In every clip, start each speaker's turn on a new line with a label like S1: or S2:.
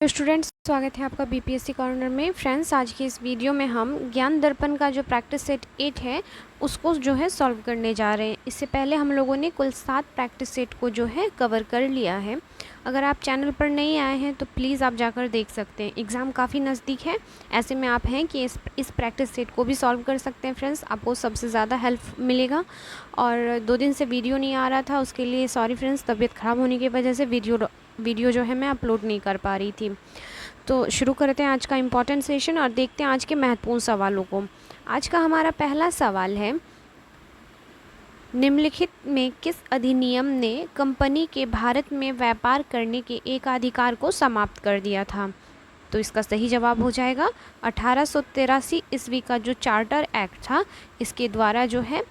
S1: तो स्टूडेंट्स, स्वागत है आपका बीपीएससी कॉर्नर में। फ्रेंड्स, आज की इस वीडियो में हम ज्ञान दर्पण का जो प्रैक्टिस सेट 8 है उसको जो है सॉल्व करने जा रहे हैं। इससे पहले हम लोगों ने कुल 7 प्रैक्टिस सेट को जो है कवर कर लिया है। अगर आप चैनल पर नहीं आए हैं तो प्लीज़ आप जाकर देख सकते हैं। एग्ज़ाम काफ़ी नज़दीक है, ऐसे में आप हैं कि इस प्रैक्टिस सेट को भी सॉल्व कर सकते हैं। फ्रेंड्स, आपको सबसे ज़्यादा हेल्प मिलेगा। और 2 दिन से वीडियो नहीं आ रहा था, उसके लिए सॉरी फ्रेंड्स। तबीयत ख़राब होने की वजह से वीडियो जो है मैं अपलोड नहीं कर पा रही थी। तो शुरू करते हैं आज का इम्पॉर्टेंट सेशन और देखते हैं आज के महत्वपूर्ण सवालों को। आज का हमारा पहला सवाल है, निम्नलिखित में किस अधिनियम ने कंपनी के भारत में व्यापार करने के एकाधिकार को समाप्त कर दिया था? तो इसका सही जवाब हो जाएगा 1883 ईस्वी का जो चार्टर एक्ट था, इसके द्वारा जो है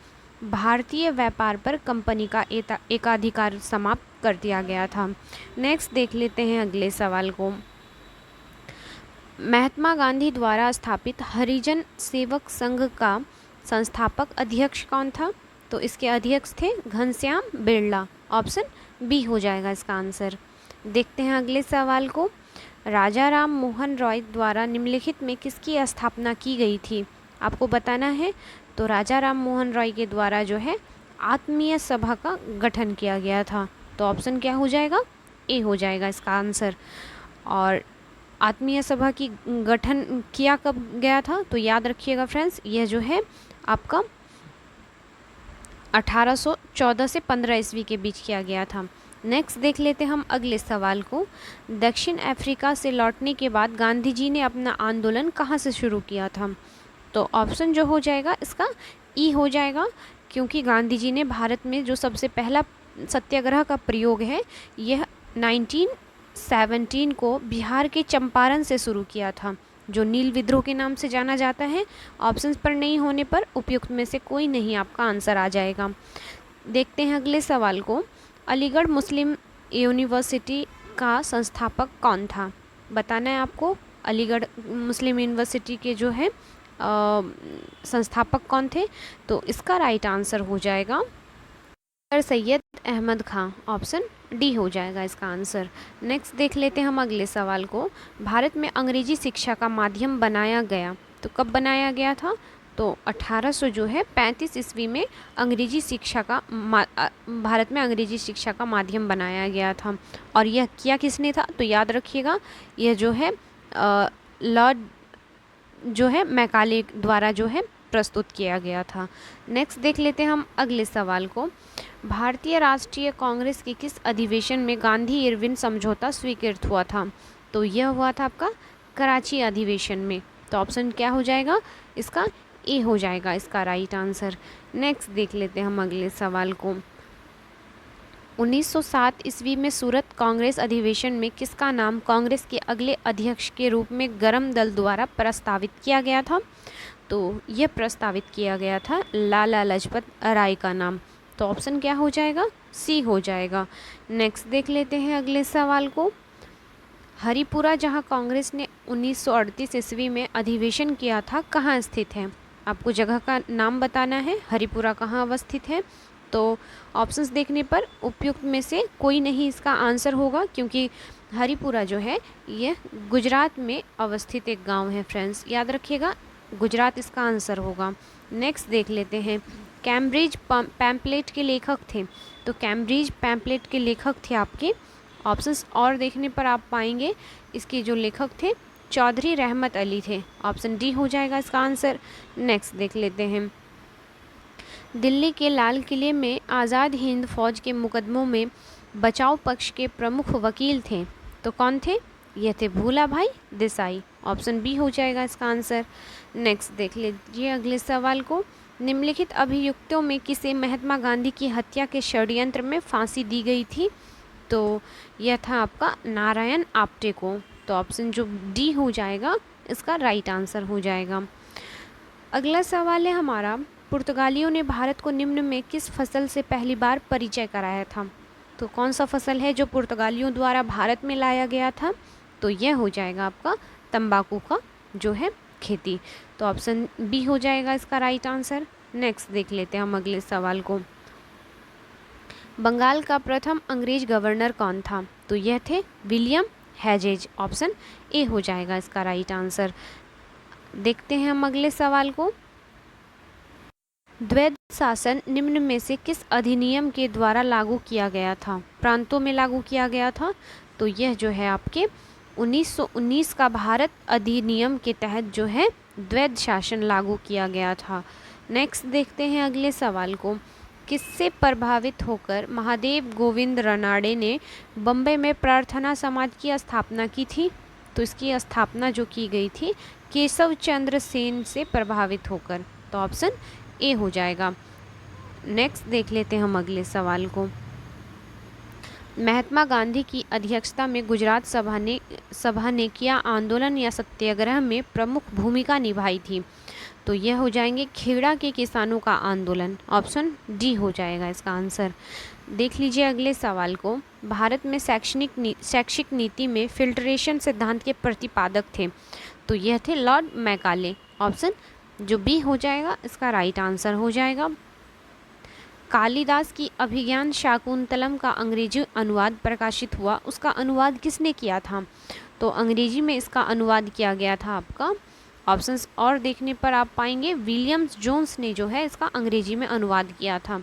S1: भारतीय व्यापार पर कंपनी का एकाधिकार समाप्त कर दिया गया था। नेक्स्ट देख लेते हैं अगले सवाल को। महात्मा गांधी द्वारा स्थापित हरिजन सेवक संघ का संस्थापक अध्यक्ष कौन था? तो इसके अध्यक्ष थे घनश्याम बिरला। ऑप्शन बी हो जाएगा इसका आंसर। देखते हैं अगले सवाल को। राजा राम मोहन रॉय द्वारा निम्नलिखित में किसकी स्थापना की गई थी? आपको बताना है। तो राजा राम मोहन रॉय के द्वारा जो है आत्मीय सभा का गठन किया गया था। तो ऑप्शन क्या हो जाएगा? ए हो जाएगा इसका आंसर। और आत्मीय सभा की गठन किया कब गया था? तो याद रखिएगा फ्रेंड्स, यह जो है आपका 1814 से 15 ईस्वी के बीच किया गया था। नेक्स्ट देख लेते हैं हम अगले सवाल को। दक्षिण अफ्रीका से लौटने के बाद गांधी जी ने अपना आंदोलन कहाँ से शुरू किया था? तो ऑप्शन जो हो जाएगा इसका ई हो जाएगा, क्योंकि गांधी जी ने भारत में जो सबसे पहला सत्याग्रह का प्रयोग है यह 1917 को बिहार के चंपारण से शुरू किया था, जो नील विद्रोह के नाम से जाना जाता है। ऑप्शंस पर नहीं होने पर उपयुक्त में से कोई नहीं आपका आंसर आ जाएगा। देखते हैं अगले सवाल को। अलीगढ़ मुस्लिम यूनिवर्सिटी का संस्थापक कौन था? बताना है आपको। अलीगढ़ मुस्लिम यूनिवर्सिटी के जो है संस्थापक कौन थे? तो इसका राइट आंसर हो जाएगा सर सैयद अहमद खां। ऑप्शन डी हो जाएगा इसका आंसर। नेक्स्ट देख लेते हैं हम अगले सवाल को। भारत में अंग्रेजी शिक्षा का माध्यम बनाया गया, तो कब बनाया गया था? तो 1800 जो है 35 ईस्वी में अंग्रेजी शिक्षा का भारत में अंग्रेजी शिक्षा का माध्यम बनाया गया था। और यह किया किसने था? तो याद रखिएगा, यह जो है लॉर्ड जो है मैकाले द्वारा जो है प्रस्तुत किया गया था। नेक्स्ट देख लेते हैं हम अगले सवाल को। भारतीय राष्ट्रीय कांग्रेस के किस अधिवेशन में गांधी इरविन समझौता स्वीकृत हुआ था? तो यह हुआ था आपका कराची अधिवेशन में। तो ऑप्शन क्या हो जाएगा इसका? ए हो जाएगा इसका राइट आंसर। नेक्स्ट देख लेते हैं हम अगले सवाल को। 1907 ईस्वी में सूरत कांग्रेस अधिवेशन में किसका नाम कांग्रेस के अगले अध्यक्ष के रूप में गरम दल द्वारा प्रस्तावित किया गया था? तो यह प्रस्तावित किया गया था लाला लाजपत राय का नाम। तो ऑप्शन क्या हो जाएगा? सी हो जाएगा। नेक्स्ट देख लेते हैं अगले सवाल को। हरिपुरा, जहां कांग्रेस ने 1938 ईस्वी में अधिवेशन किया था, कहाँ स्थित है? आपको जगह का नाम बताना है। हरिपुरा कहाँ अवस्थित है? तो ऑप्शंस देखने पर उपयुक्त में से कोई नहीं इसका आंसर होगा, क्योंकि हरिपुरा जो है यह गुजरात में अवस्थित एक गांव है। फ्रेंड्स, याद रखिएगा, गुजरात इसका आंसर होगा। नेक्स्ट देख लेते हैं। कैम्ब्रिज पैम्पलेट के लेखक थे, तो कैम्ब्रिज पैम्पलेट के लेखक थे आपके। ऑप्शंस और देखने पर आप पाएंगे इसके जो लेखक थे चौधरी रहमत अली थे। ऑप्शन डी हो जाएगा इसका आंसर। नेक्स्ट देख लेते हैं। दिल्ली के लाल किले में आज़ाद हिंद फौज के मुकदमों में बचाव पक्ष के प्रमुख वकील थे, तो कौन थे? ये थे भूला भाई देसाई। ऑप्शन बी हो जाएगा इसका आंसर। नेक्स्ट देख लीजिए अगले सवाल को। निम्नलिखित अभियुक्तों में किसे महात्मा गांधी की हत्या के षड्यंत्र में फांसी दी गई थी? तो यह था आपका नारायण आप्टे को। तो ऑप्शन जो डी हो जाएगा इसका राइट आंसर हो जाएगा। अगला सवाल है हमारा, पुर्तगालियों ने भारत को निम्न में किस फसल से पहली बार परिचय कराया था? तो कौन सा फसल है जो पुर्तगालियों द्वारा भारत में लाया गया था? तो यह हो जाएगा आपका तंबाकू का जो है खेती। तो ऑप्शन बी हो जाएगा इसका राइट आंसर। नेक्स्ट देख लेते हैं हम अगले सवाल को। बंगाल का प्रथम अंग्रेज गवर्नर कौन था? तो यह थे विलियम हैजेज। ऑप्शन ए हो जाएगा इसका राइट आंसर। देखते हैं हम अगले सवाल को। द्वैध शासन निम्न में से किस अधिनियम के द्वारा लागू किया गया था? प्रांतों में लागू किया गया था। तो यह जो है आपके 1919 का भारत अधिनियम के तहत जो है द्वैध शासन लागू किया गया था। नेक्स्ट देखते हैं अगले सवाल को। किससे प्रभावित होकर महादेव गोविंद रानडे ने बम्बई में प्रार्थना समाज की स्थापना की थी? तो इसकी स्थापना जो की गई थी केशव चंद्र सेन से प्रभावित होकर। तो ऑप्शन ए हो जाएगा। नेक्स्ट देख लेते हैं हम अगले सवाल को। महात्मा गांधी की अध्यक्षता में गुजरात सभा ने किया आंदोलन या सत्याग्रह में प्रमुख भूमिका निभाई थी? तो यह हो जाएंगे खेड़ा के किसानों का आंदोलन। ऑप्शन डी हो जाएगा इसका आंसर। देख लीजिए अगले सवाल को। भारत में शैक्षिक नीति में फिल्ट्रेशन सिद्धांत के प्रतिपादक थे? तो यह थे लॉर्ड मैकाले। ऑप्शन जो बी हो जाएगा इसका राइट आंसर हो जाएगा। कालिदास की अभिज्ञान शाकुंतलम का अंग्रेजी अनुवाद प्रकाशित हुआ, उसका अनुवाद किसने किया था? तो अंग्रेजी में इसका अनुवाद किया गया था आपका, ऑप्शंस और देखने पर आप पाएंगे विलियम्स जोन्स ने जो है इसका अंग्रेजी में अनुवाद किया था।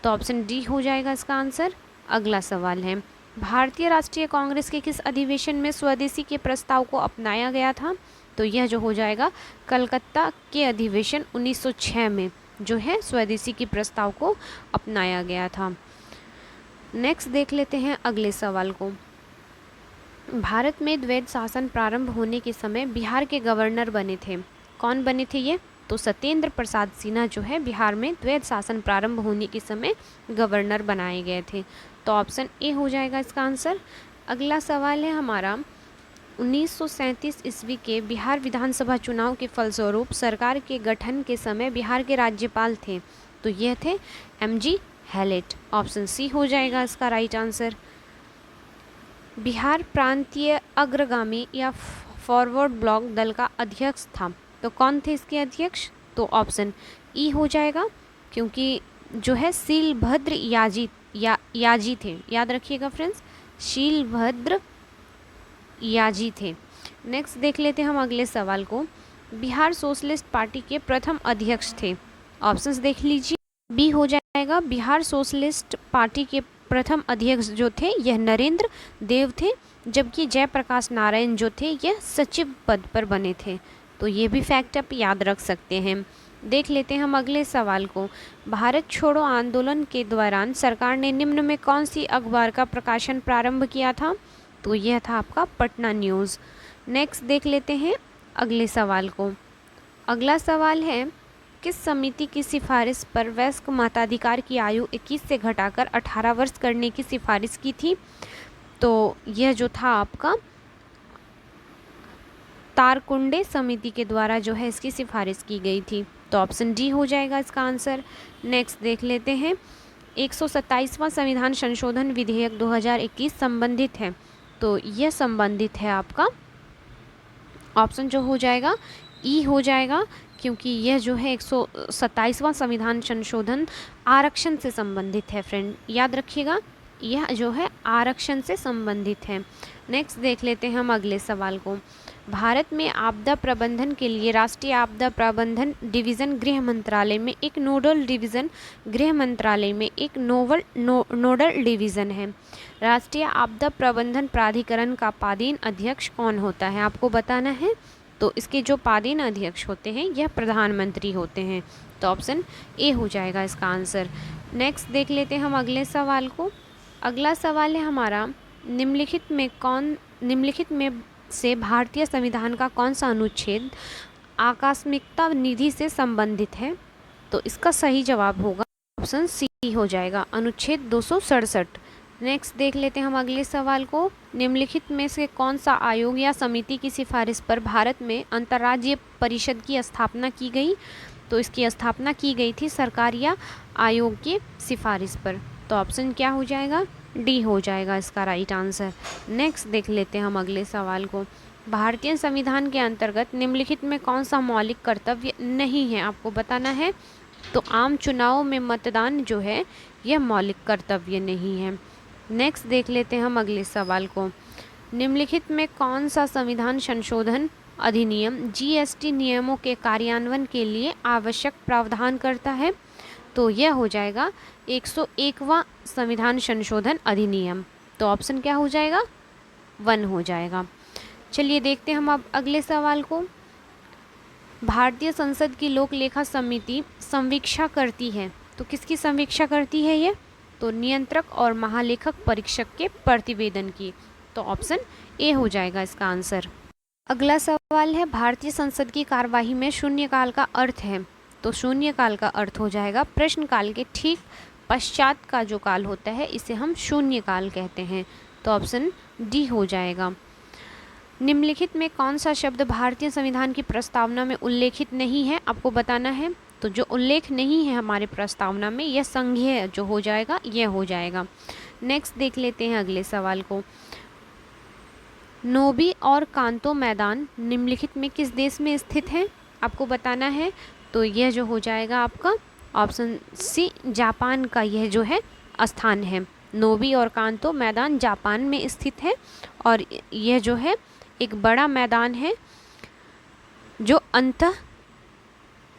S1: तो ऑप्शन डी हो जाएगा इसका आंसर। अगला सवाल है, भारतीय राष्ट्रीय कांग्रेस के किस अधिवेशन में स्वदेशी के प्रस्ताव को अपनाया गया था? तो यह जो हो जाएगा कलकत्ता के अधिवेशन 1906 में जो है स्वदेशी के प्रस्ताव को अपनाया गया था। नेक्स्ट देख लेते हैं अगले सवाल को। भारत में द्वैध शासन प्रारंभ होने के समय बिहार के गवर्नर बने थे, कौन बने थे ये? तो सत्येंद्र प्रसाद सिन्हा जो है बिहार में द्वैध शासन प्रारंभ होने के समय गवर्नर बनाए गए थे। तो ऑप्शन ए हो जाएगा इसका आंसर। अगला सवाल है हमारा, 1937 ईस्वी के बिहार विधानसभा चुनाव के फलस्वरूप सरकार के गठन के समय बिहार के राज्यपाल थे? तो यह थे एमजी हैलेट। ऑप्शन सी हो जाएगा इसका राइट आंसर। बिहार प्रांतीय अग्रगामी या फॉरवर्ड ब्लॉक दल का अध्यक्ष था, तो कौन थे इसके अध्यक्ष? तो ऑप्शन ई हो जाएगा, क्योंकि जो है शीलभद्र याजी थे। याद रखिएगा फ्रेंड्स, शीलभद्र याजी थे। नेक्स्ट देख लेते हैं हम अगले सवाल को। बिहार सोशलिस्ट पार्टी के प्रथम अध्यक्ष थे? ऑप्शंस देख लीजिए। बी हो जाएगा, बिहार सोशलिस्ट पार्टी के प्रथम अध्यक्ष जो थे यह नरेंद्र देव थे, जबकि जयप्रकाश नारायण जो थे यह सचिव पद पर बने थे। तो ये भी फैक्ट आप याद रख सकते हैं। देख लेते हैं हम अगले सवाल को। भारत छोड़ो आंदोलन के दौरान सरकार ने निम्न में कौन सी अखबार का प्रकाशन प्रारंभ किया था? तो यह था आपका पटना न्यूज़। नेक्स्ट देख लेते हैं अगले सवाल को। अगला सवाल है, किस समिति की सिफारिश पर वयस्क मताधिकार की आयु 21 से घटाकर 18 वर्ष करने की सिफारिश की थी? तो यह जो था आपका तारकुंडे समिति के द्वारा जो है इसकी सिफारिश की गई थी। तो ऑप्शन डी हो जाएगा इसका आंसर। नेक्स्ट देख लेते हैं, 127वां संविधान संशोधन विधेयक 2021 संबंधित है? तो यह संबंधित है आपका, ऑप्शन जो हो जाएगा ई हो जाएगा, क्योंकि यह जो है 127वां संविधान संशोधन आरक्षण से संबंधित है। फ्रेंड याद रखिएगा, यह जो है आरक्षण से संबंधित है। नेक्स्ट देख लेते हैं हम अगले सवाल को। भारत में आपदा प्रबंधन के लिए राष्ट्रीय आपदा प्रबंधन डिवीज़न गृह मंत्रालय में एक नोडल डिवीज़न गृह मंत्रालय में एक नोडल डिवीज़न है। राष्ट्रीय आपदा प्रबंधन प्राधिकरण का पादेन अध्यक्ष कौन होता है? आपको बताना है। तो इसके जो पादेन अध्यक्ष होते हैं यह प्रधानमंत्री होते हैं। तो ऑप्शन ए हो जाएगा इसका आंसर। नेक्स्ट देख लेते हैं हम अगले सवाल को। अगला सवाल है हमारा, निम्नलिखित में से भारतीय संविधान का कौन सा अनुच्छेद आकस्मिकता निधि से संबंधित है? तो इसका सही जवाब होगा ऑप्शन सी हो जाएगा, अनुच्छेद 267। नेक्स्ट देख लेते हैं हम अगले सवाल को। निम्नलिखित में से कौन सा आयोग या समिति की सिफारिश पर भारत में अंतर्राज्यीय परिषद की स्थापना की गई? तो इसकी स्थापना की गई थी सरकार या आयोग की सिफारिश पर। तो ऑप्शन क्या हो जाएगा? डी हो जाएगा इसका राइट आंसर। नेक्स्ट देख लेते हैं हम अगले सवाल को। भारतीय संविधान के अंतर्गत निम्नलिखित में कौन सा मौलिक कर्तव्य नहीं है? आपको बताना है। तो आम चुनाव में मतदान जो है यह मौलिक कर्तव्य नहीं है। नेक्स्ट देख लेते हैं हम अगले सवाल को। निम्नलिखित में कौन सा संविधान संशोधन अधिनियम जीएसटी नियमों के कार्यान्वयन के लिए आवश्यक प्रावधान करता है? तो यह हो जाएगा 101वां संविधान संशोधन अधिनियम। तो ऑप्शन क्या हो जाएगा? 1 हो जाएगा। चलिए देखते हैं हम अब अगले सवाल को। भारतीय संसद की लोक लेखा समिति संवीक्षा करती है, तो किसकी संवीक्षा करती है ये? तो नियंत्रक और महालेखक परीक्षक के प्रतिवेदन की। तो ऑप्शन ए हो जाएगा इसका आंसर। अगला सवाल है, भारतीय संसद की कार्यवाही में शून्यकाल का अर्थ है? तो शून्यकाल का अर्थ हो जाएगा प्रश्नकाल के ठीक पश्चात का जो काल होता है, इसे हम शून्यकाल कहते हैं। तो ऑप्शन डी हो जाएगा। निम्नलिखित में कौन सा शब्द भारतीय संविधान की प्रस्तावना में उल्लेखित नहीं है? आपको बताना है। तो जो उल्लेख नहीं है हमारे प्रस्तावना में, यह संघीय जो हो जाएगा, यह हो जाएगा। नेक्स्ट देख लेते हैं अगले सवाल को। नोबी और कांतो मैदान निम्नलिखित में किस देश में स्थित है? आपको बताना है। तो यह जो हो जाएगा आपका ऑप्शन सी, जापान का यह जो है स्थान है। नोबी और कांतो मैदान जापान में स्थित है और यह जो है एक बड़ा मैदान है जो अंतः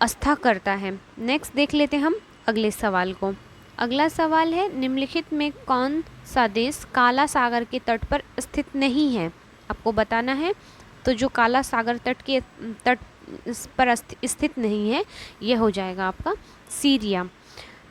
S1: आस्था करता है। नेक्स्ट देख लेते हैं हम अगले सवाल को। अगला सवाल है, निम्नलिखित में कौन सा देश काला सागर के तट पर स्थित नहीं है? आपको बताना है। तो जो काला सागर तट पर स्थित नहीं है, यह हो जाएगा आपका सीरिया।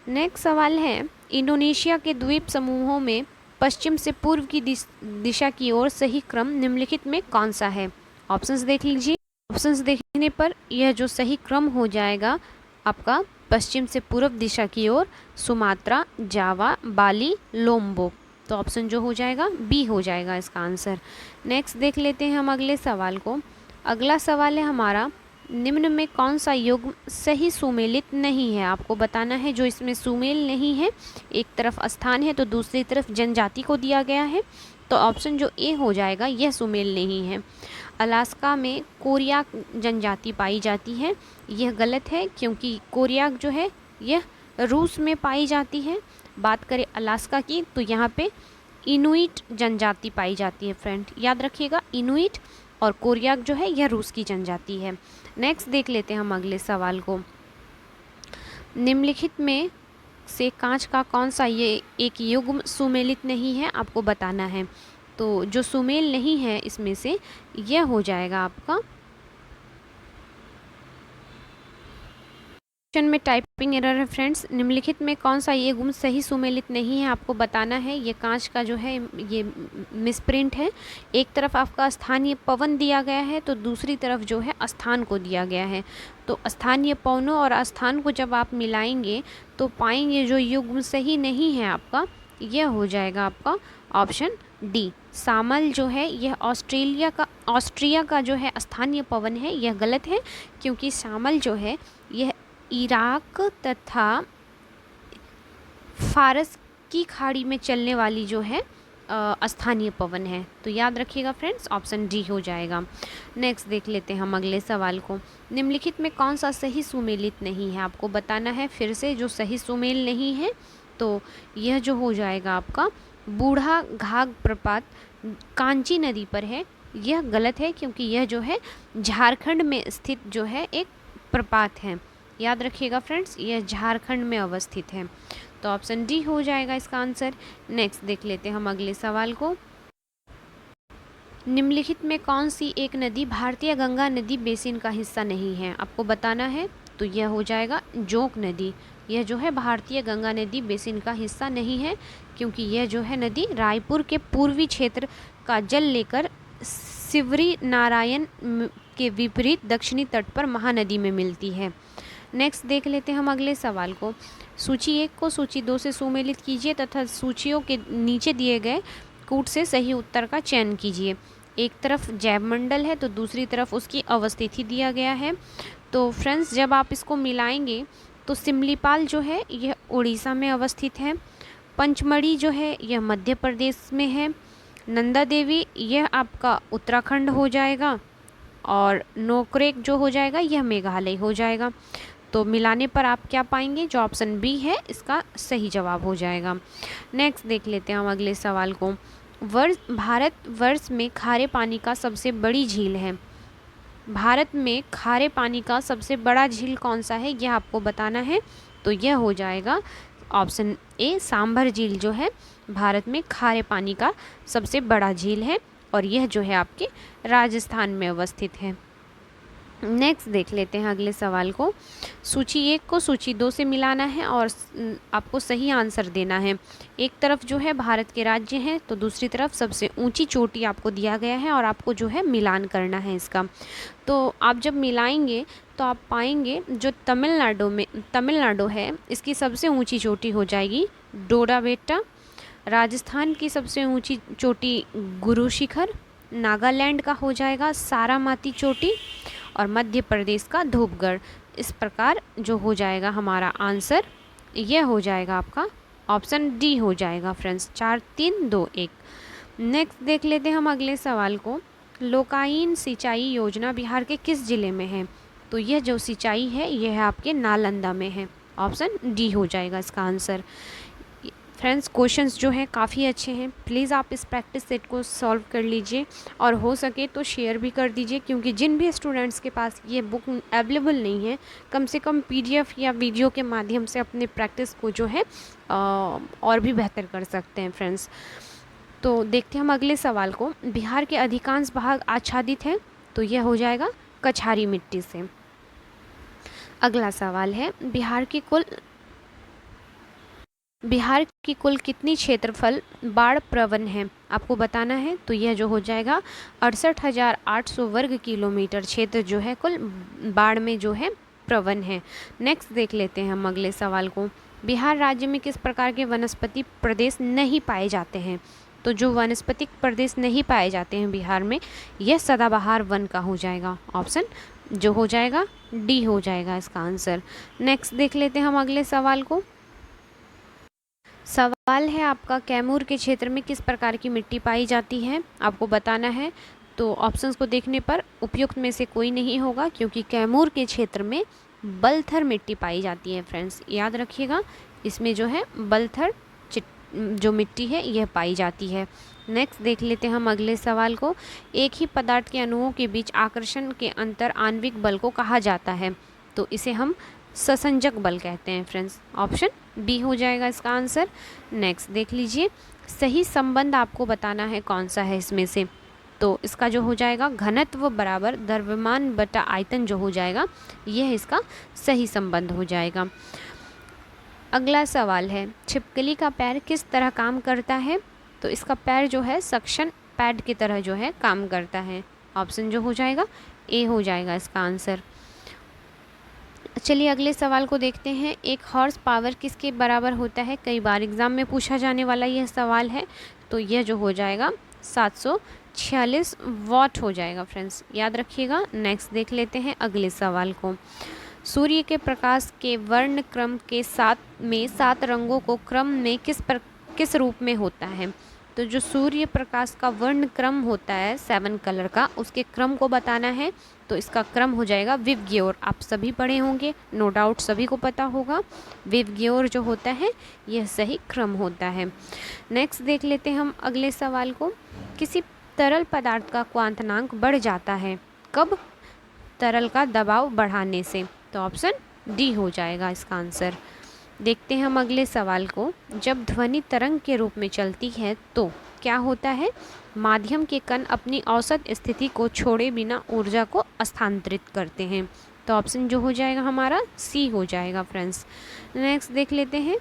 S1: नेक्स्ट सवाल है, इंडोनेशिया के द्वीप समूहों में पश्चिम से पूर्व की दिशा की ओर सही क्रम निम्नलिखित में कौन सा है? ऑप्शंस देख लीजिए। ऑप्शंस देखने पर यह जो सही क्रम हो जाएगा आपका पश्चिम से पूर्व दिशा की ओर सुमात्रा, जावा, बाली, लोम्बोक। तो ऑप्शन जो हो जाएगा बी हो जाएगा इसका आंसर। नेक्स्ट देख लेते हैं हम अगले सवाल को। अगला सवाल है हमारा, निम्न में कौन सा युग्म सही सुमेलित नहीं है? आपको बताना है। जो इसमें सुमेल नहीं है, एक तरफ स्थान है तो दूसरी तरफ जनजाति को दिया गया है। तो ऑप्शन जो ए हो जाएगा, यह सुमेल नहीं है। अलास्का में कोरियाक जनजाति पाई जाती है, यह गलत है क्योंकि कोरियाक जो है यह रूस में पाई जाती है। बात करें अलास्का की तो यहाँ पे इनुइट जनजाति पाई जाती है। फ्रेंड याद रखिएगा, इनुइट और कोरियाक जो है यह रूस की जनजाति है। नेक्स्ट देख लेते हैं हम अगले सवाल को। निम्नलिखित में से कांच का कौन सा ये एक युग्म सुमेलित नहीं है? आपको बताना है। तो जो सुमेल नहीं है इसमें से, यह हो जाएगा आपका में टाइपिंग एरर है। फ्रेंड्स निम्नलिखित में कौन सा ये गुण सही सुमेलित नहीं है? आपको बताना है। ये कांच का जो है ये मिसप्रिंट है। एक तरफ आपका स्थानीय पवन दिया गया है तो दूसरी तरफ जो है स्थान को दिया गया है। तो स्थानीय पवनों और स्थान को जब आप मिलाएंगे तो पाएंगे जो युग्म सही नहीं है आपका, यह हो जाएगा आपका ऑप्शन डी। सामल जो है यह ऑस्ट्रिया का जो है स्थानीय पवन है, यह गलत है क्योंकि सामल जो है यह इराक तथा फारस की खाड़ी में चलने वाली जो है स्थानीय पवन है। तो याद रखिएगा फ्रेंड्स, ऑप्शन डी हो जाएगा। नेक्स्ट देख लेते हैं हम अगले सवाल को। निम्नलिखित में कौन सा सही सुमेलित नहीं है? आपको बताना है। फिर से जो सही सुमेल नहीं है तो यह जो हो जाएगा आपका बूढ़ा घाघ प्रपात कांची नदी पर है, यह गलत है क्योंकि यह जो है झारखंड में स्थित जो है एक प्रपात है। याद रखिएगा फ्रेंड्स, यह झारखंड में अवस्थित है। तो ऑप्शन डी हो जाएगा इसका आंसर। नेक्स्ट देख लेते हैं हम अगले सवाल को। निम्नलिखित में कौन सी एक नदी भारतीय गंगा नदी बेसिन का हिस्सा नहीं है? आपको बताना है। तो यह हो जाएगा जोंक नदी। यह जो है भारतीय गंगा नदी बेसिन का हिस्सा नहीं है क्योंकि यह जो है नदी रायपुर के पूर्वी क्षेत्र का जल लेकर शिवरी नारायण के विपरीत दक्षिणी तट पर महानदी में मिलती है। नेक्स्ट देख लेते हैं हम अगले सवाल को। सूची 1 को सूची 2 से सुमेलित कीजिए तथा सूचियों के नीचे दिए गए कूट से सही उत्तर का चयन कीजिए। एक तरफ जैवमंडल है तो दूसरी तरफ उसकी अवस्थिति दिया गया है। तो फ्रेंड्स जब आप इसको मिलाएंगे तो सिमलीपाल जो है यह उड़ीसा में अवस्थित है, पंचमढ़ी जो है यह मध्य प्रदेश में है, नंदा देवी यह आपका उत्तराखंड हो जाएगा और नोकरेक जो हो जाएगा यह मेघालय हो जाएगा। तो मिलाने पर आप क्या पाएंगे? जो ऑप्शन बी है इसका सही जवाब हो जाएगा। नेक्स्ट देख लेते हैं हम अगले सवाल को। भारतवर्ष में खारे पानी का सबसे बड़ी झील है। भारत में खारे पानी का सबसे बड़ा झील कौन सा है, यह आपको बताना है। तो यह हो जाएगा ऑप्शन ए, सांभर झील जो है भारत में खारे पानी का सबसे बड़ा झील है और यह जो है आपके राजस्थान में अवस्थित है। नेक्स्ट देख लेते हैं अगले सवाल को। सूची 1 को सूची 2 से मिलाना है और आपको सही आंसर देना है। एक तरफ जो है भारत के राज्य हैं तो दूसरी तरफ सबसे ऊंची चोटी आपको दिया गया है और आपको जो है मिलान करना है इसका। तो आप जब मिलाएंगे तो आप पाएंगे जो तमिलनाडु है इसकी सबसे ऊंची चोटी हो जाएगी डोडाबेट्टा। राजस्थान की सबसे ऊंची चोटी गुरु शिखर। नागालैंड का हो जाएगा सारामाती चोटी और मध्य प्रदेश का धूपगढ़। इस प्रकार जो हो जाएगा हमारा आंसर यह हो जाएगा आपका ऑप्शन डी हो जाएगा फ्रेंड्स। 4 3 2 1। नेक्स्ट देख लेते हैं हम अगले सवाल को। लोकाइन सिंचाई योजना बिहार के किस जिले में है? तो यह जो सिंचाई है यह आपके नालंदा में है। ऑप्शन डी हो जाएगा इसका आंसर। फ्रेंड्स क्वेश्चंस जो हैं काफ़ी अच्छे हैं, प्लीज़ आप इस प्रैक्टिस सेट को सॉल्व कर लीजिए और हो सके तो शेयर भी कर दीजिए, क्योंकि जिन भी स्टूडेंट्स के पास ये बुक अवेलेबल नहीं है कम से कम पीडीएफ या वीडियो के माध्यम से अपने प्रैक्टिस को जो है और भी बेहतर कर सकते हैं फ्रेंड्स। तो देखते हैं हम अगले सवाल को। बिहार के अधिकांश भाग आच्छादित हैं, तो यह हो जाएगा कछारी मिट्टी से। अगला सवाल है बिहार की कुल कितनी क्षेत्रफल बाढ़ प्रवण है, आपको बताना है। तो यह जो हो जाएगा 68,800 वर्ग किलोमीटर क्षेत्र जो है कुल बाढ़ में जो है प्रवण है। नेक्स्ट देख लेते हैं हम अगले सवाल को। बिहार राज्य में किस प्रकार के वनस्पति प्रदेश नहीं पाए जाते हैं? तो जो वनस्पतिक प्रदेश नहीं पाए जाते हैं बिहार में, यह सदाबहार वन का हो जाएगा। ऑप्शन जो हो जाएगा डी हो जाएगा इसका आंसर। नेक्स्ट देख लेते हैं हम अगले सवाल को। सवाल है आपका, कैमूर के क्षेत्र में किस प्रकार की मिट्टी पाई जाती है, आपको बताना है। तो ऑप्शंस को देखने पर उपयुक्त में से कोई नहीं होगा, क्योंकि कैमूर के क्षेत्र में बलथर मिट्टी पाई जाती है फ्रेंड्स, याद रखिएगा। इसमें जो है बलथर जो मिट्टी है यह पाई जाती है। नेक्स्ट देख लेते हैं हम अगले सवाल को। एक ही पदार्थ के अणुओं के बीच आकर्षण के अंतर आणविक बल को कहा जाता है? तो इसे हम ससंजक बल कहते हैं फ्रेंड्स। ऑप्शन बी हो जाएगा इसका आंसर। नेक्स्ट देख लीजिए, सही संबंध आपको बताना है कौन सा है इसमें से। तो इसका जो हो जाएगा घनत्व बराबर द्रव्यमान बटा आयतन जो हो जाएगा, यह इसका सही संबंध हो जाएगा। अगला सवाल है, छिपकली का पैर किस तरह काम करता है? तो इसका पैर जो है सक्शन पैड की तरह जो है काम करता है। ऑप्शन जो हो जाएगा ए हो जाएगा इसका आंसर। चलिए अगले सवाल को देखते हैं। एक हॉर्स पावर किसके बराबर होता है? कई बार एग्जाम में पूछा जाने वाला यह सवाल है। तो यह जो हो जाएगा 746 वॉट हो जाएगा फ्रेंड्स, याद रखिएगा। नेक्स्ट देख लेते हैं अगले सवाल को। सूर्य के प्रकाश के वर्ण क्रम के साथ में 7 रंगों को क्रम में किस रूप में होता है? तो जो सूर्य प्रकाश का वर्ण क्रम होता है 7 कलर का, उसके क्रम को बताना है। तो इसका क्रम हो जाएगा विबग्योर। आप सभी पढ़े होंगे, नो डाउट सभी को पता होगा। विबग्योर जो होता है यह सही क्रम होता है। नेक्स्ट देख लेते हैं हम अगले सवाल को। किसी तरल पदार्थ का क्वांटनांक बढ़ जाता है कब? तरल का दबाव बढ़ाने से। तो ऑप्शन डी हो जाएगा इसका आंसर। देखते हैं हम अगले सवाल को। जब ध्वनि तरंग के रूप में चलती है तो क्या होता है? माध्यम के कण अपनी औसत स्थिति को छोड़े बिना ऊर्जा को स्थानांतरित करते हैं। तो ऑप्शन जो हो जाएगा हमारा सी हो जाएगा फ्रेंड्स। नेक्स्ट देख लेते हैं।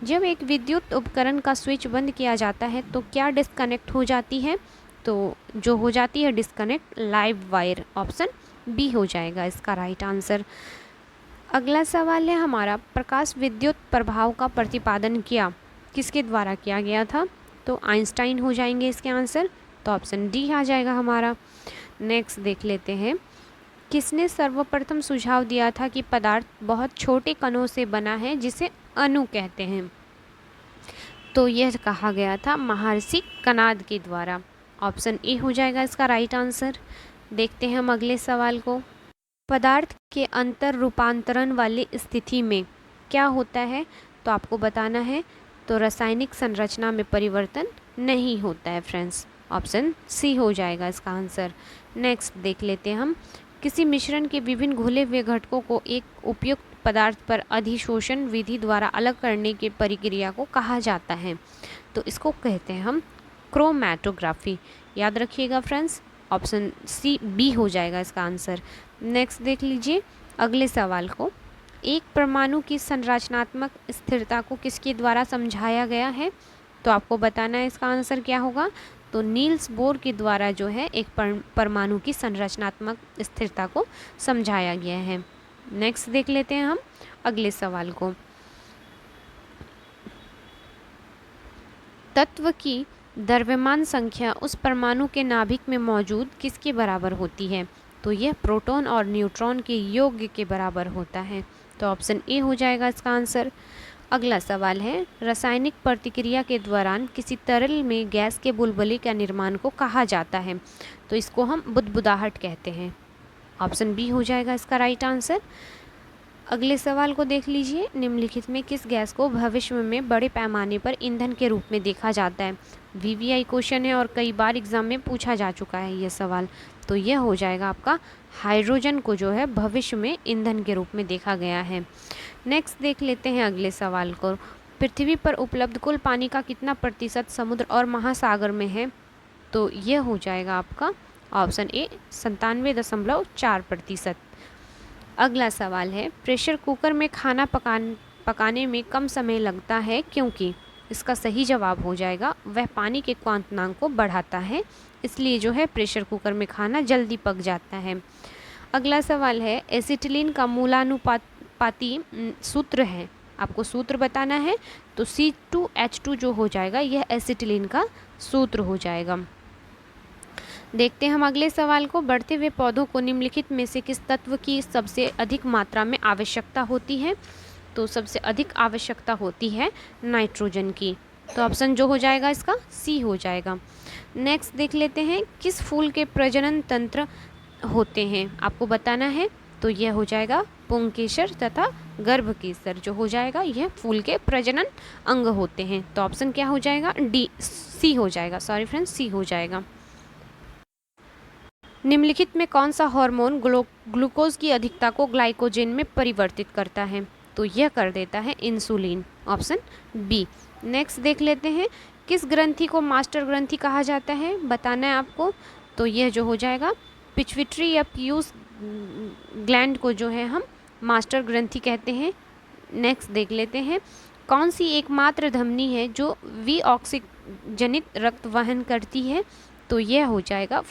S1: जब एक विद्युत उपकरण का स्विच बंद किया जाता है तो क्या डिस्कनेक्ट हो जाती है? तो जो हो जाती है disconnect live wire. Option B हो जाएगा इसका राइट आंसर। अगला सवाल है हमारा, प्रकाश विद्युत प्रभाव का प्रतिपादन किसके द्वारा किया गया था? तो आइंस्टाइन हो जाएंगे इसके आंसर। तो ऑप्शन डी आ जाएगा हमारा। नेक्स्ट देख लेते हैं। किसने सर्वप्रथम सुझाव दिया था कि पदार्थ बहुत छोटे कणों से बना है जिसे अणु कहते हैं? तो यह कहा गया था महर्षि कणाद के द्वारा। ऑप्शन ए हो जाएगा इसका राइट आंसर। देखते हैं हम अगले सवाल को। पदार्थ के अंतर रूपांतरण वाली स्थिति में क्या होता है? तो आपको बताना है। तो रासायनिक संरचना में परिवर्तन नहीं होता है फ्रेंड्स। ऑप्शन सी हो जाएगा इसका आंसर। नेक्स्ट देख लेते हैं हम, किसी मिश्रण के विभिन्न घुले हुए घटकों को एक उपयुक्त पदार्थ पर अधिशोषण विधि द्वारा अलग करने की प्रक्रिया को कहा जाता है। तो इसको कहते हैं हम क्रोमैटोग्राफी। याद रखिएगा फ्रेंड्स, ऑप्शन सी बी हो जाएगा इसका आंसर। नेक्स्ट देख लीजिए अगले सवाल को, एक परमाणु की संरचनात्मक स्थिरता को किसके द्वारा समझाया गया है? तो आपको बताना है इसका आंसर क्या होगा। तो नील्स बोर के द्वारा जो है एक परमाणु की संरचनात्मक स्थिरता को समझाया गया है। नेक्स्ट देख लेते हैं हम अगले सवाल को, तत्व की द्रव्यमान संख्या उस परमाणु के नाभिक में मौजूद किसके बराबर होती है? तो यह प्रोटॉन और न्यूट्रॉन के योग के बराबर होता है। तो ऑप्शन ए हो जाएगा इसका आंसर। अगला सवाल है, रासायनिक प्रतिक्रिया के दौरान किसी तरल में गैस के बुलबुले का निर्माण को कहा जाता है? तो इसको हम बुदबुदाहट कहते हैं। ऑप्शन बी हो जाएगा इसका राइट आंसर। अगले सवाल को देख लीजिए, निम्नलिखित में किस गैस को भविष्य में बड़े पैमाने पर ईंधन के रूप में देखा जाता है? वीवीआई क्वेश्चन है और कई बार एग्जाम में पूछा जा चुका है ये सवाल। तो यह हो जाएगा आपका हाइड्रोजन को जो है भविष्य में ईंधन के रूप में देखा गया है। नेक्स्ट देख लेते हैं अगले सवाल को, पृथ्वी पर उपलब्ध कुल पानी का कितना प्रतिशत समुद्र और महासागर में है? तो यह हो जाएगा आपका ऑप्शन ए 97.4%। अगला सवाल है, प्रेशर कुकर में खाना पकाने में कम समय लगता है क्योंकि? इसका सही जवाब हो जाएगा वह पानी के क्वांटनांक को बढ़ाता है, इसलिए जो है प्रेशर कुकर में खाना जल्दी पक जाता है। अगला सवाल है, एसिटिलीन का मूलानुपाती सूत्र है, आपको सूत्र बताना है। तो C2H2 जो हो जाएगा यह एसिटिलीन का सूत्र हो जाएगा। देखते हैं हम अगले सवाल को, बढ़ते हुए पौधों को निम्नलिखित में से किस तत्व की सबसे अधिक मात्रा में आवश्यकता होती है? तो सबसे अधिक आवश्यकता होती है नाइट्रोजन की। तो ऑप्शन जो हो जाएगा इसका सी हो जाएगा। नेक्स्ट देख लेते हैं, किस फूल के प्रजनन तंत्र होते हैं? आपको बताना है। तो यह हो जाएगा पुंकेसर तथा गर्भकेसर जो हो जाएगा यह फूल के प्रजनन अंग होते हैं। तो ऑप्शन क्या हो जाएगा? डी सी हो जाएगा, सॉरी फ्रेंड्स सी हो जाएगा। निम्नलिखित में कौन सा हार्मोन ग्लूकोज की अधिकता को ग्लाइकोजन में परिवर्तित करता है? तो यह कर देता है इंसुलिन, ऑप्शन बी। नेक्स्ट देख लेते हैं, किस ग्रंथि को मास्टर ग्रंथि कहा जाता है? बताना है आपको। तो यह जो हो जाएगा पिट्यूटरी या पीयूष ग्लैंड को जो है हम मास्टर ग्रंथि कहते हैं। नेक्स्ट देख लेते हैं, कौन सी एकमात्र धमनी है जो विऑक्सीजनित रक्त वहन करती है? तो यह हो जाएगा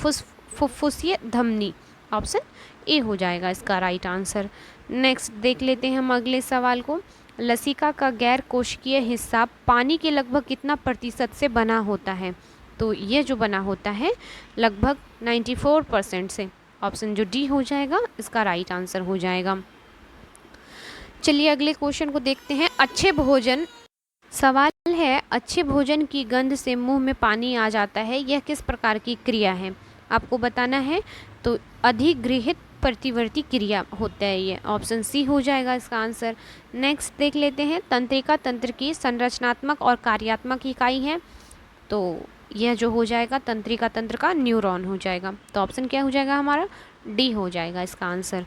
S1: फुफ्फुसीय धमनी, ऑप्शन ए हो जाएगा इसका राइट आंसर। नेक्स्ट देख लेते हैं हम अगले सवाल को, लसिका का गैर कोशिकीय हिस्सा पानी के लगभग कितना प्रतिशत से बना होता है? तो यह जो बना होता है लगभग 94% से, ऑप्शन जो डी हो जाएगा इसका राइट आंसर हो जाएगा। चलिए अगले क्वेश्चन को देखते हैं, अच्छे भोजन। सवाल है, अच्छे भोजन की गंध से मुंह में पानी आ जाता है, यह किस प्रकार की क्रिया है? आपको बताना है। तो अधिगृहित प्रतिवर्ती क्रिया होता है ये, ऑप्शन सी हो जाएगा इसका आंसर। नेक्स्ट देख लेते हैं, तंत्रिका तंत्र की संरचनात्मक और कार्यात्मक इकाई है। तो यह जो हो जाएगा तंत्रिका तंत्र का न्यूरॉन हो जाएगा। तो ऑप्शन क्या हो जाएगा हमारा? डी हो जाएगा इसका आंसर।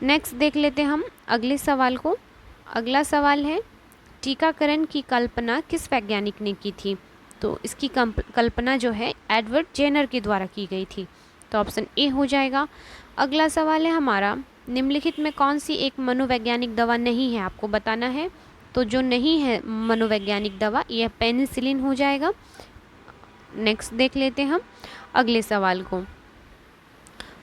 S1: नेक्स्ट देख लेते हैं हम अगले सवाल को। अगला सवाल है, टीकाकरण की कल्पना किस वैज्ञानिक ने की थी? तो इसकी कल्पना जो है एडवर्ड जेनर के द्वारा की गई थी। तो ऑप्शन ए हो जाएगा। अगला सवाल है हमारा, निम्नलिखित में कौन सी एक मनोवैज्ञानिक दवा नहीं है? आपको बताना है। तो जो नहीं है मनोवैज्ञानिक दवा यह पेनिसिलिन हो जाएगा। नेक्स्ट देख लेते हैं हम अगले सवाल को,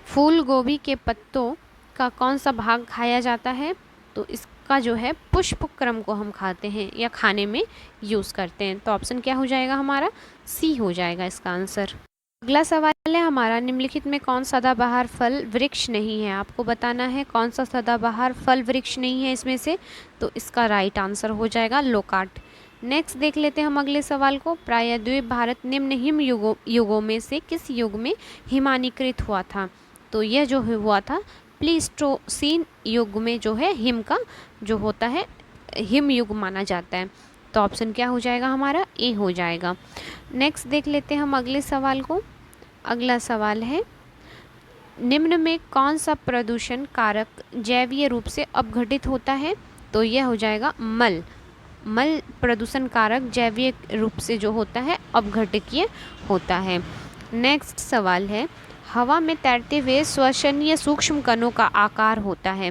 S1: फूल गोभी के पत्तों का कौन सा भाग खाया जाता है? तो इसका जो है पुष्प क्रम को हम खाते हैं या खाने में यूज़ करते हैं। तो ऑप्शन क्या हो जाएगा हमारा? सी हो जाएगा इसका आंसर। अगला सवाल है हमारा, निम्नलिखित में कौन सदाबहार फल वृक्ष नहीं है? आपको बताना है कौन सा सदाबहार फल वृक्ष नहीं है इसमें से। तो इसका राइट आंसर हो जाएगा लोकार्ट। नेक्स्ट देख लेते हैं हम अगले सवाल को, प्रायद्वीप भारत निम्न हिम युगों में से किस युग में हिमानीकृत हुआ था? तो यह जो हुआ था प्लीस्टोसीन युग में जो है हिम का जो होता है हिम युग माना जाता है। तो ऑप्शन क्या हो जाएगा हमारा, ए हो जाएगा। नेक्स्ट देख लेते हैं हम अगले सवाल को। अगला सवाल है, निम्न में कौन सा प्रदूषण कारक जैवीय रूप से अपघटित होता है? तो यह हो जाएगा मल। मल प्रदूषण कारक जैवीय रूप से जो होता है अपघटकीय होता है। नेक्स्ट सवाल है, हवा में तैरते हुए श्वसनीय सूक्ष्म कणों का आकार होता है,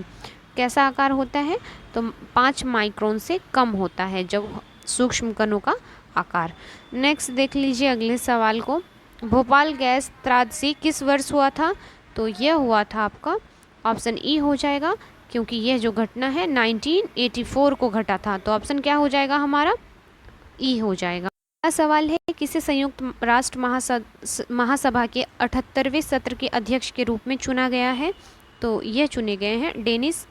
S1: कैसा आकार होता है? तो 5 माइक्रोन से कम होता है जब सूक्ष्म कणों का आकार। नेक्स्ट देख लीजिए अगले सवाल को, भोपाल गैस त्रासदी किस वर्ष हुआ था? तो यह हुआ था आपका ऑप्शन ई हो जाएगा, क्योंकि यह जो घटना है 1984 को घटा था। तो ऑप्शन क्या हो जाएगा हमारा, ई हो जाएगा। अगला सवाल है, किसे संयुक्त राष्ट्र महासभा के 78वें सत्र के अध्यक्ष के रूप में चुना गया है? तो यह चुने गए हैं डेनिस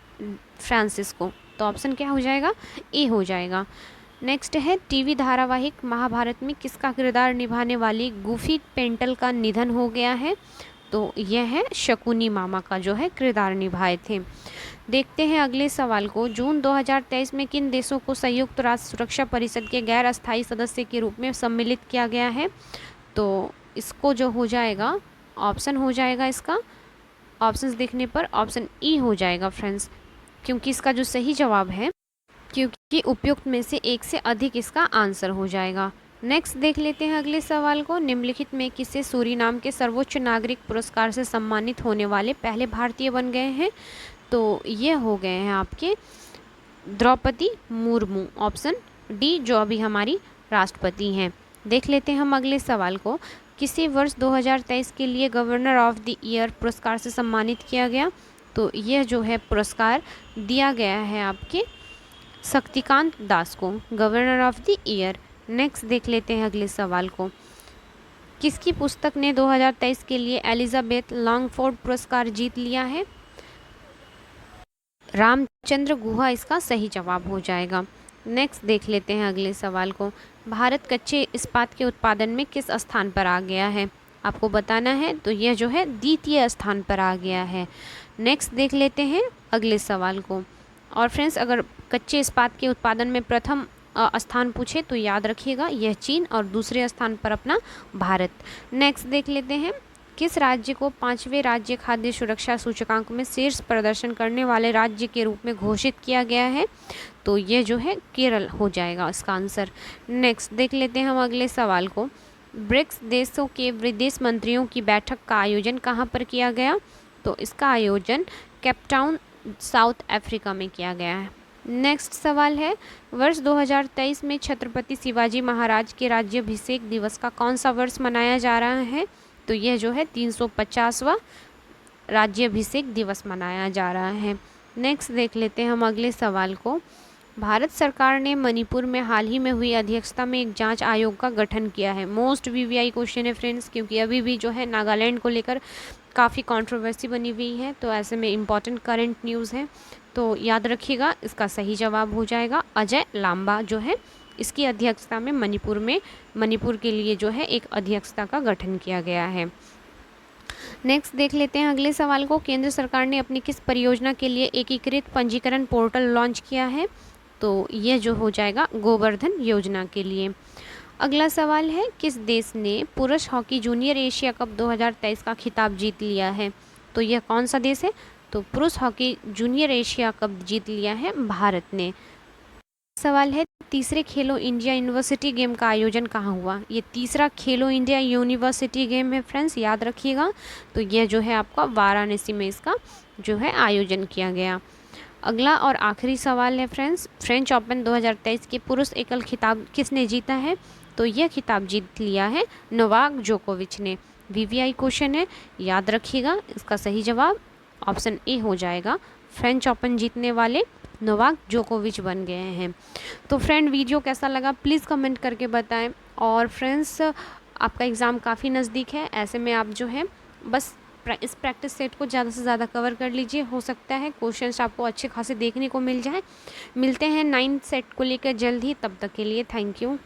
S1: फ्रांसिस्को। तो ऑप्शन क्या हो जाएगा, ए हो जाएगा। नेक्स्ट है, टीवी धारावाहिक महाभारत में किसका किरदार निभाने वाली गुफी पेंटल का निधन हो गया है? तो यह है शकुनी मामा का जो है किरदार निभाए थे। देखते हैं अगले सवाल को, जून 2023 में किन देशों को संयुक्त राष्ट्र सुरक्षा परिषद के गैर अस्थायी सदस्य के रूप में सम्मिलित किया गया है? तो इसको जो हो जाएगा ऑप्शन हो जाएगा, इसका ऑप्शंस देखने पर ऑप्शन ई हो जाएगा फ्रेंड्स, क्योंकि इसका जो सही जवाब है, क्योंकि उपयुक्त में से एक से अधिक इसका आंसर हो जाएगा। नेक्स्ट देख लेते हैं अगले सवाल को, निम्नलिखित में किसे सूरीनाम के सर्वोच्च नागरिक पुरस्कार से सम्मानित होने वाले पहले भारतीय बन गए हैं? तो ये हो गए हैं आपके द्रौपदी मुर्मू, ऑप्शन डी, जो अभी हमारी राष्ट्रपति हैं। देख लेते हैं हम अगले सवाल को, किसे वर्ष 2023 के लिए गवर्नर ऑफ द ईयर पुरस्कार से सम्मानित किया गया? तो यह जो है पुरस्कार दिया गया है आपके शक्तिकांत दास को, governor of the year. Next देख लेते हैं अगले सवाल को, किसकी पुस्तक ने 2023 के लिए एलिजाबेथ लॉन्गफोर्ड पुरस्कार जीत लिया है? रामचंद्र गुहा इसका सही जवाब हो जाएगा। नेक्स्ट देख लेते हैं अगले सवाल को, भारत कच्चे इस्पात के उत्पादन में किस स्थान पर आ गया है? आपको बताना है, तो यह जो है द्वितीय स्थान पर आ गया है। नेक्स्ट देख लेते हैं अगले सवाल को। और फ्रेंड्स, अगर कच्चे इस्पात के उत्पादन में प्रथम स्थान पूछे तो याद रखिएगा यह चीन, और दूसरे स्थान पर अपना भारत। नेक्स्ट देख लेते हैं, किस राज्य को 5वें राज्य खाद्य सुरक्षा सूचकांक में शीर्ष प्रदर्शन करने वाले राज्य के रूप में घोषित किया गया है? तो ये जो है केरल हो जाएगा इसका आंसर। नेक्स्ट देख लेते हैं हम अगले सवाल को, ब्रिक्स देशों के विदेश मंत्रियों की बैठक का आयोजन कहाँ पर किया गया? तो इसका आयोजन केपटाउन साउथ अफ्रीका में किया गया है। नेक्स्ट सवाल है, वर्ष 2023 में छत्रपति शिवाजी महाराज के राज्याभिषेक दिवस का कौन सा वर्ष मनाया जा रहा है? तो यह जो है 350वां राज्याभिषेक दिवस मनाया जा रहा है। नेक्स्ट देख लेते हैं हम अगले सवाल को, भारत सरकार ने मणिपुर में हाल ही में हुई अध्यक्षता में एक जांच आयोग का गठन किया है। मोस्ट वीवीआई क्वेश्चन है फ्रेंड्स, क्योंकि अभी भी जो है नागालैंड को लेकर काफ़ी कंट्रोवर्सी बनी हुई है, तो ऐसे में इम्पॉर्टेंट करंट न्यूज़ है, तो याद रखिएगा इसका सही जवाब हो जाएगा अजय लांबा जो है इसकी अध्यक्षता में मणिपुर के लिए जो है एक अध्यक्षता का गठन किया गया है। नेक्स्ट देख लेते हैं अगले सवाल को, केंद्र सरकार ने अपनी किस परियोजना के लिए एकीकृत पंजीकरण पोर्टल लॉन्च किया है? तो यह जो हो जाएगा गोवर्धन योजना के लिए। अगला सवाल है, किस देश ने पुरुष हॉकी जूनियर एशिया कप 2023 का खिताब जीत लिया है? तो यह कौन सा देश है? तो पुरुष हॉकी जूनियर एशिया कप जीत लिया है भारत ने। सवाल है, तीसरे खेलो इंडिया यूनिवर्सिटी गेम का आयोजन कहाँ हुआ? ये तीसरा खेलो इंडिया यूनिवर्सिटी गेम है फ्रेंड्स, याद रखिएगा। तो यह जो है आपका वाराणसी में इसका जो है आयोजन किया गया। अगला और आखिरी सवाल है फ्रेंड्स, फ्रेंच ओपन 2023 के पुरुष एकल खिताब किसने जीता है? तो यह खिताब जीत लिया है नोवाक जोकोविच ने। वीवीआई क्वेश्चन है, याद रखिएगा इसका सही जवाब ऑप्शन ए हो जाएगा, फ्रेंच ओपन जीतने वाले नोवाक जोकोविच बन गए हैं। तो फ्रेंड, वीडियो कैसा लगा प्लीज़ कमेंट करके बताएं। और फ्रेंड्स, आपका एग्ज़ाम काफ़ी नज़दीक है, ऐसे में आप जो है बस इस प्रैक्टिस सेट को ज़्यादा से ज़्यादा कवर कर लीजिए, हो सकता है क्वेश्चंस आपको अच्छे खासे देखने को मिल जाए। मिलते हैं 9th सेट को लेकर जल्द ही, तब तक के लिए थैंक यू।